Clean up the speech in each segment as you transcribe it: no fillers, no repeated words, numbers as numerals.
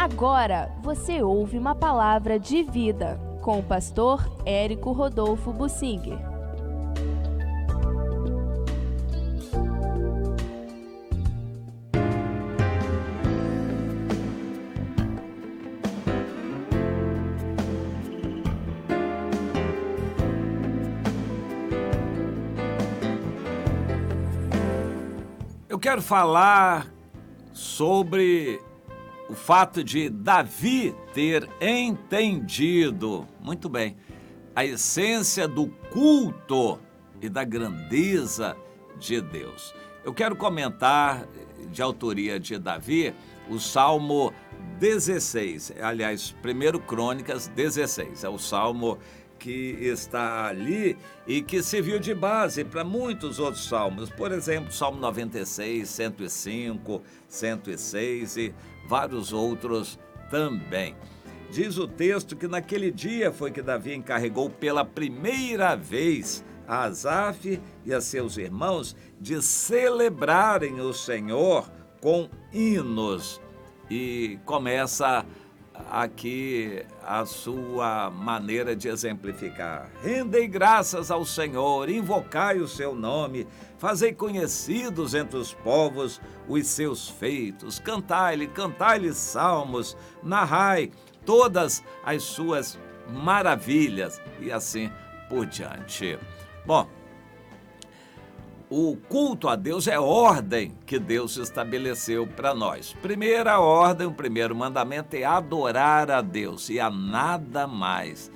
Agora você ouve uma palavra de vida com o pastor Érico Rodolfo Bussinger. Eu quero falar sobre o fato de Davi ter entendido, muito bem, a essência do culto e da grandeza de Deus. Eu quero comentar, de autoria de Davi, o Salmo 16, aliás, 1 Crônicas 16, é o Salmo que está ali e que serviu de base para muitos outros salmos. Por exemplo, Salmo 96, 105, 106 e vários outros também. Diz o texto que naquele dia foi que Davi encarregou pela primeira vez a Asaf e a seus irmãos de celebrarem o Senhor com hinos. E começa aqui a sua maneira de exemplificar. Rendei graças ao Senhor, invocai o seu nome, fazei conhecidos entre os povos os seus feitos, cantai-lhe salmos, narrai todas as suas maravilhas e assim por diante. Bom, o culto a Deus é ordem que Deus estabeleceu para nós. Primeira ordem, o primeiro mandamento é adorar a Deus e a nada mais.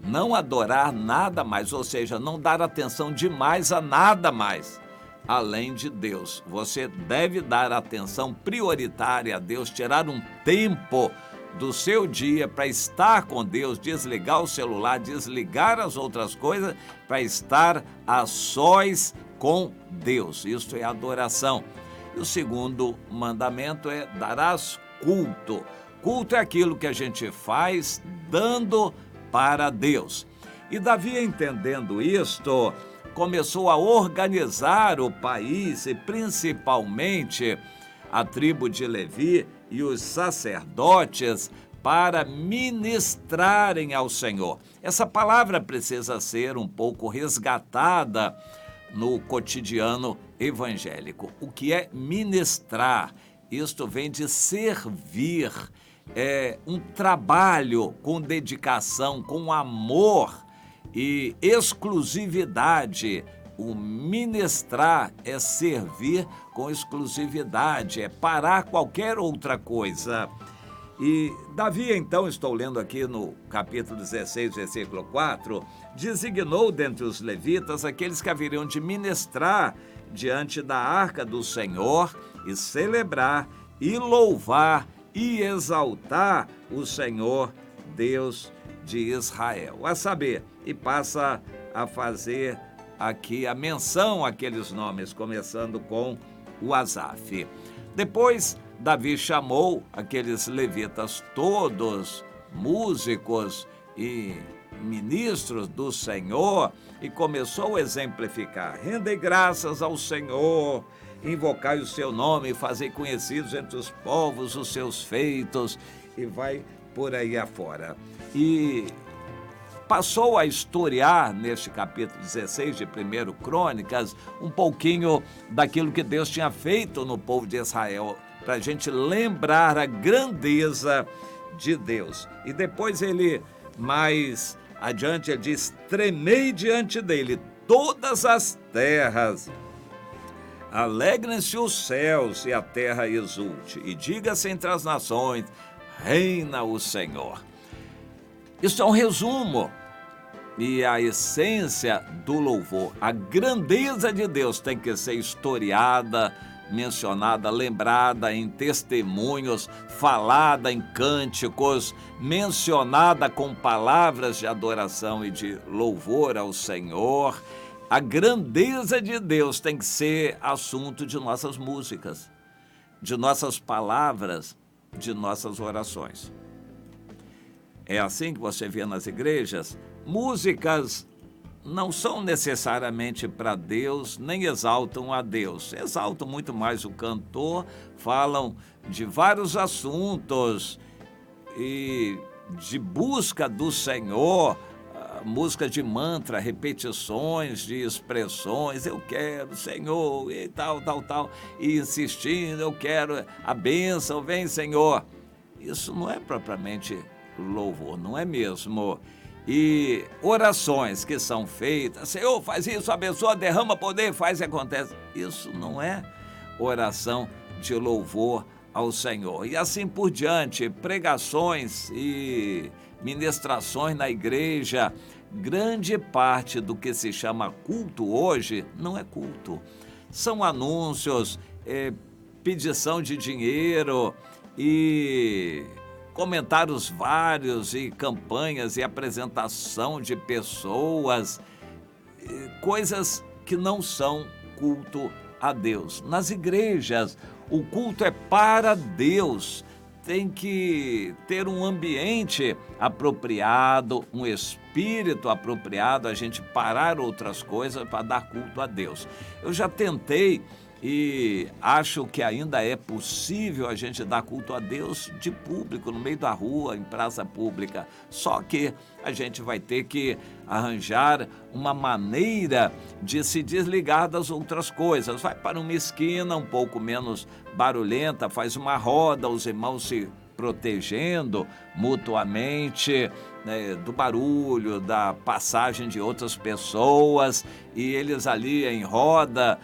Não adorar nada mais, ou seja, não dar atenção demais a nada mais, além de Deus. Você deve dar atenção prioritária a Deus, tirar um tempo do seu dia para estar com Deus, desligar o celular, desligar as outras coisas, para estar a sós com Deus. Isso é adoração. E o segundo mandamento é darás culto. Culto é aquilo que a gente faz dando para Deus. E Davi, entendendo isto, começou a organizar o país e principalmente a tribo de Levi e os sacerdotes para ministrarem ao Senhor. Essa palavra precisa ser um pouco resgatada no cotidiano evangélico. O que é ministrar? Isto vem de servir, é um trabalho com dedicação, com amor e exclusividade. O ministrar é servir com exclusividade, é parar qualquer outra coisa. E Davi, então, estou lendo aqui no capítulo 16, versículo 4, designou dentre os levitas aqueles que haveriam de ministrar diante da arca do Senhor e celebrar e louvar e exaltar o Senhor, Deus de Israel. A saber, e passa a fazer aqui a menção àqueles nomes, começando com o Asaf. Depois, Davi chamou aqueles levitas todos, músicos e ministros do Senhor, e começou a exemplificar. Rendei graças ao Senhor, invocai o seu nome, fazei conhecidos entre os povos os seus feitos, e vai por aí afora. E passou a historiar, neste capítulo 16 de 1 Crônicas, um pouquinho daquilo que Deus tinha feito no povo de Israel, para a gente lembrar a grandeza de Deus. E depois ele, mais adiante, ele diz, tremei diante dele todas as terras, alegrem-se os céus e a terra exulte, e diga-se entre as nações, reina o Senhor. Isso é um resumo e a essência do louvor. A grandeza de Deus tem que ser historiada, mencionada, lembrada em testemunhos, falada em cânticos, mencionada com palavras de adoração e de louvor ao Senhor. A grandeza de Deus tem que ser assunto de nossas músicas, de nossas palavras, de nossas orações. É assim que você vê nas igrejas, músicas não são necessariamente para Deus, nem exaltam a Deus. Exaltam muito mais o cantor, falam de vários assuntos e de busca do Senhor, música de mantra, repetições de expressões, eu quero, Senhor, e tal, e insistindo, eu quero a bênção, vem, Senhor. Isso não é propriamente louvor, não é mesmo? E orações que são feitas, Senhor, faz isso, abençoa, derrama poder, faz e acontece. Isso não é oração de louvor ao Senhor. E assim por diante, pregações e ministrações na igreja. Grande parte do que se chama culto hoje não é culto. São anúncios, pedição de dinheiro e comentários vários e campanhas e apresentação de pessoas, coisas que não são culto a Deus. Nas igrejas, o culto é para Deus. Tem que ter um ambiente apropriado, um espírito apropriado, a gente parar outras coisas para dar culto a Deus. Eu já tentei e acho que ainda é possível a gente dar culto a Deus de público, no meio da rua, em praça pública. Só que a gente vai ter que arranjar uma maneira de se desligar das outras coisas. Vai para uma esquina um pouco menos barulhenta, faz uma roda, os irmãos se protegendo mutuamente, né, do barulho, da passagem de outras pessoas, e eles ali em roda,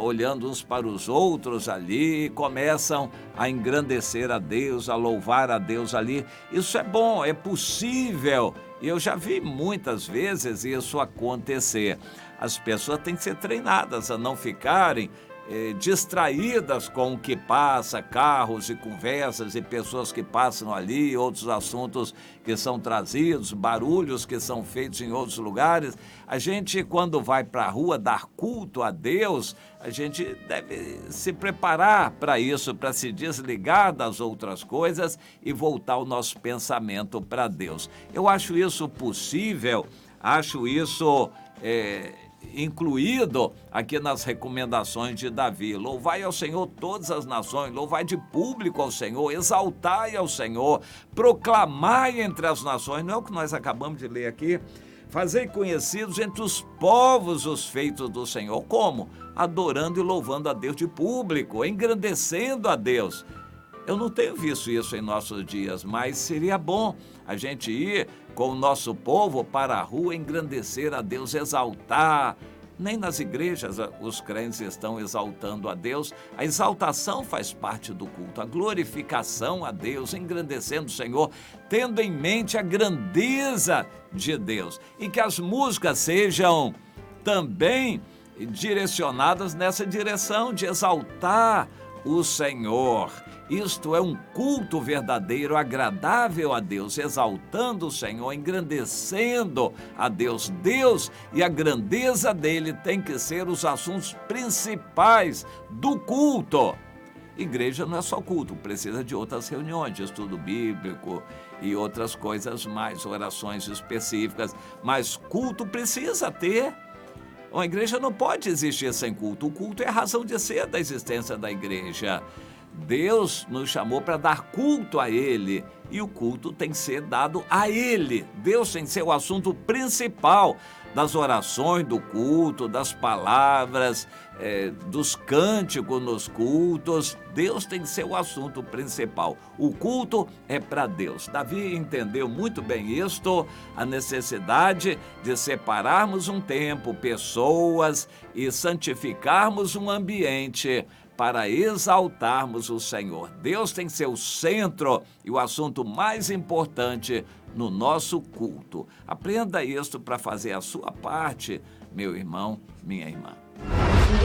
olhando uns para os outros ali, começam a engrandecer a Deus, a louvar a Deus ali. Isso é bom, é possível, e eu já vi muitas vezes isso acontecer. As pessoas têm que ser treinadas a não ficarem distraídas com o que passa, carros e conversas e pessoas que passam ali, outros assuntos que são trazidos, barulhos que são feitos em outros lugares. A gente, quando vai para a rua dar culto a Deus, a gente deve se preparar para isso, para se desligar das outras coisas e voltar o nosso pensamento para Deus. Eu acho isso possível, acho isso incluído aqui nas recomendações de Davi. Louvai ao Senhor todas as nações, louvai de público ao Senhor, exaltai ao Senhor, proclamai entre as nações. Não é o que nós acabamos de ler aqui? Fazei conhecidos entre os povos os feitos do Senhor. Como? Adorando e louvando a Deus de público, engrandecendo a Deus. Eu não tenho visto isso em nossos dias, mas seria bom a gente ir com o nosso povo para a rua, engrandecer a Deus, exaltar. Nem nas igrejas os crentes estão exaltando a Deus. A exaltação faz parte do culto, a glorificação a Deus, engrandecendo o Senhor, tendo em mente a grandeza de Deus. E que as músicas sejam também direcionadas nessa direção de exaltar o Senhor. Isto é um culto verdadeiro, agradável a Deus, exaltando o Senhor, engrandecendo a Deus. Deus e a grandeza dele tem que ser os assuntos principais do culto. Igreja não é só culto, precisa de outras reuniões, de estudo bíblico e outras coisas mais, orações específicas, mas culto precisa ter. Uma igreja não pode existir sem culto. O culto é a razão de ser da existência da igreja. Deus nos chamou para dar culto a Ele, e o culto tem que ser dado a Ele. Deus tem que ser o assunto principal das orações do culto, das palavras, dos cânticos nos cultos. Deus tem que ser o assunto principal. O culto é para Deus. Davi entendeu muito bem isto, a necessidade de separarmos um tempo, pessoas, e santificarmos um ambiente para exaltarmos o Senhor. Deus tem que ser o centro e o assunto mais importante no nosso culto. Aprenda isto para fazer a sua parte, meu irmão, minha irmã.